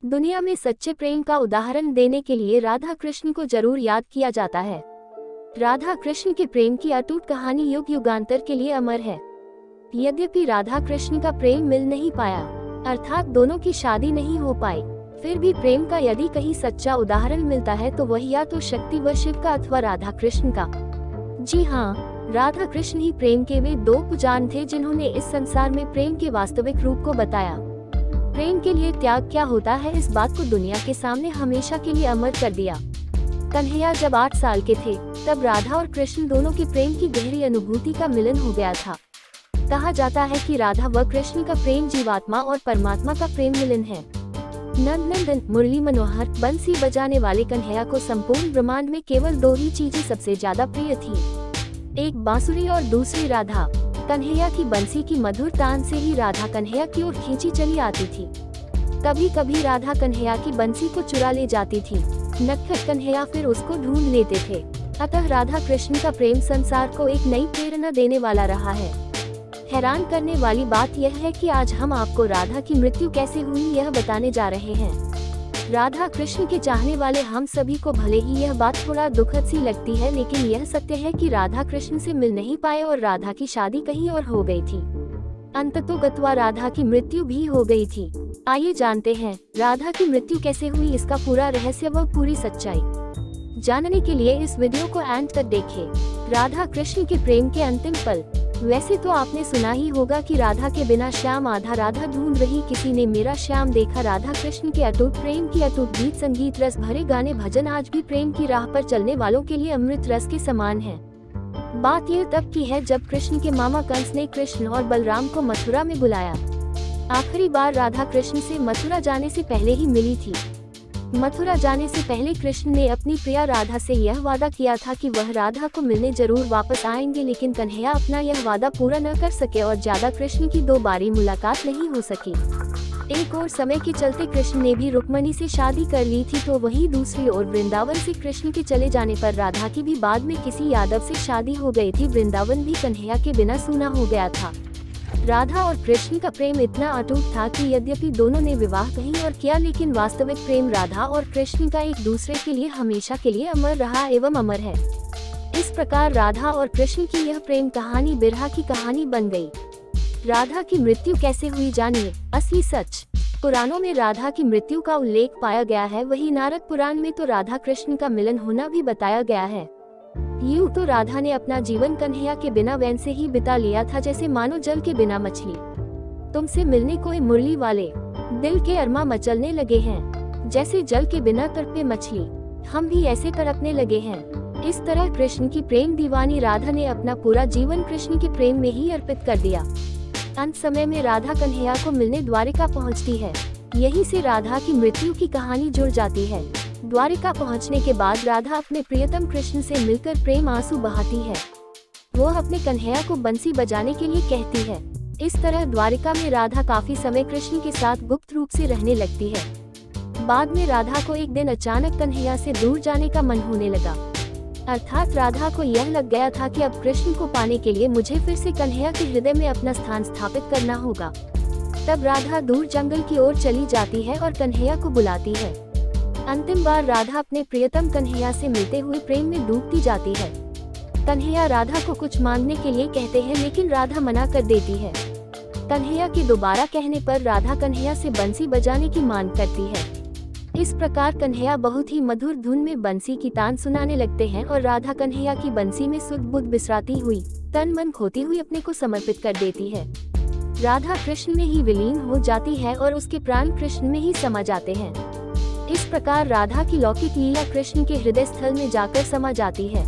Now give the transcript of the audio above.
दुनिया में सच्चे प्रेम का उदाहरण देने के लिए राधा कृष्ण को जरूर याद किया जाता है। राधा कृष्ण के प्रेम की अटूट कहानी युग युगांतर के लिए अमर है। यद्यपि राधा कृष्ण का प्रेम मिल नहीं पाया, अर्थात दोनों की शादी नहीं हो पाई, फिर भी प्रेम का यदि कहीं सच्चा उदाहरण मिलता है तो वह या तो शक्ति व शिव का अथवा राधा कृष्ण का। जी हाँ, राधा कृष्ण ही प्रेम के वे दो पुजान थे जिन्होंने इस संसार में प्रेम के वास्तविक रूप को बताया। प्रेम के लिए त्याग क्या होता है, इस बात को दुनिया के सामने हमेशा के लिए अमर कर दिया। कन्हैया जब 8 साल के थे तब राधा और कृष्ण दोनों के प्रेम की गहरी अनुभूति का मिलन हो गया था। कहा जाता है कि राधा व कृष्ण का प्रेम जीवात्मा और परमात्मा का प्रेम मिलन है। नंदनंदन, मुरली मनोहर, बंसी बजाने वाले कन्हैया को संपूर्ण ब्रह्मांड में केवल 2 ही चीजें सबसे ज्यादा प्रिय थी, एक बांसुरी और दूसरी राधा। कन्हैया की बंसी की मधुर तान से ही राधा कन्हैया की ओर खींची चली आती थी। कभी कभी राधा कन्हैया की बंसी को चुरा ले जाती थी, नटखट कन्हैया फिर उसको ढूंढ लेते थे। अतः राधा कृष्ण का प्रेम संसार को एक नई प्रेरणा देने वाला रहा है। हैरान करने वाली बात यह है कि आज हम आपको राधा की मृत्यु कैसे हुई यह बताने जा रहे हैं। राधा कृष्ण के चाहने वाले हम सभी को भले ही यह बात थोड़ा दुखद सी लगती है, लेकिन यह सत्य है कि राधा कृष्ण से मिल नहीं पाए और राधा की शादी कहीं और हो गई थी। अंततोगत्वा राधा की मृत्यु भी हो गई थी। आइए जानते हैं राधा की मृत्यु कैसे हुई, इसका पूरा रहस्य व पूरी सच्चाई जानने के लिए इस वीडियो को एंड तक देखें। राधा कृष्ण के प्रेम के अंतिम पल। वैसे तो आपने सुना ही होगा कि राधा के बिना श्याम आधा, राधा ढूंढ रही किसी ने मेरा श्याम देखा। राधा कृष्ण के अटूट प्रेम की अटूट गीत संगीत रस भरे गाने भजन आज भी प्रेम की राह पर चलने वालों के लिए अमृत रस के समान है। बात यह तब की है जब कृष्ण के मामा कंस ने कृष्ण और बलराम को मथुरा में बुलाया। आखिरी बार राधा कृष्ण से मथुरा जाने से पहले ही मिली थी। मथुरा जाने से पहले कृष्ण ने अपनी प्रिया राधा से यह वादा किया था कि वह राधा को मिलने जरूर वापस आएंगे, लेकिन कन्हैया अपना यह वादा पूरा न कर सके और ज्यादा कृष्ण की 2 बारी मुलाकात नहीं हो सकी। एक और समय के चलते कृष्ण ने भी रुक्मणी से शादी कर ली थी, तो वहीं दूसरी ओर वृंदावन से कृष्ण के चले जाने पर राधा की भी बाद में किसी यादव से शादी हो गई थी। वृंदावन भी कन्हैया के बिना सूना हो गया था। राधा और कृष्ण का प्रेम इतना अटूट था कि यद्यपि दोनों ने विवाह कहीं और किया, लेकिन वास्तविक प्रेम राधा और कृष्ण का एक दूसरे के लिए हमेशा के लिए अमर रहा एवं अमर है। इस प्रकार राधा और कृष्ण की यह प्रेम कहानी बिरहा की कहानी बन गई। राधा की मृत्यु कैसे हुई, जानिए असली सच। पुराणों में राधा की मृत्यु का उल्लेख पाया गया है, वही नारद पुराण में तो राधा कृष्ण का मिलन होना भी बताया गया है। यूं तो राधा ने अपना जीवन कन्हैया के बिना वैसे ही बिता लिया था जैसे मानो जल के बिना मछली। तुमसे मिलने को मुरली वाले दिल के अरमा मचलने लगे हैं, जैसे जल के बिना तड़पे मछली हम भी ऐसे तड़पने लगे हैं। इस तरह कृष्ण की प्रेम दीवानी राधा ने अपना पूरा जीवन कृष्ण के प्रेम में ही अर्पित कर दिया। अंत समय में राधा कन्हैया को मिलने द्वारिका पहुंचती है। यहीं से राधा की मृत्यु की कहानी जुड़ जाती है। द्वारिका पहुंचने के बाद राधा अपने प्रियतम कृष्ण से मिलकर प्रेम आंसू बहाती है। वो अपने कन्हैया को बंसी बजाने के लिए कहती है। इस तरह द्वारिका में राधा काफी समय कृष्ण के साथ गुप्त रूप से रहने लगती है। बाद में राधा को एक दिन अचानक कन्हैया से दूर जाने का मन होने लगा, अर्थात राधा को यह लग गया था कि अब कृष्ण को पाने के लिए मुझे फिर से कन्हैया के हृदय में अपना स्थान स्थापित करना होगा। तब राधा दूर जंगल की ओर चली जाती है और कन्हैया को बुलाती है। अंतिम बार राधा अपने प्रियतम कन्हैया से मिलते हुए प्रेम में डूबती जाती है। कन्हैया राधा को कुछ मांगने के लिए कहते हैं, लेकिन राधा मना कर देती है। कन्हैया के दोबारा कहने पर राधा कन्हैया से बंसी बजाने की मांग करती है। इस प्रकार कन्हैया बहुत ही मधुर धुन में बंसी की तान सुनाने लगते हैं और राधा कन्हैया की बंसी में सुध बुध बिसराती हुई, तन मन खोती हुई अपने को समर्पित कर देती है। राधा कृष्ण में ही विलीन हो जाती है और उसके प्राण कृष्ण में ही समा जाते हैं। इस प्रकार राधा की लौकिक लीला कृष्ण के हृदय स्थल में जाकर समा जाती है।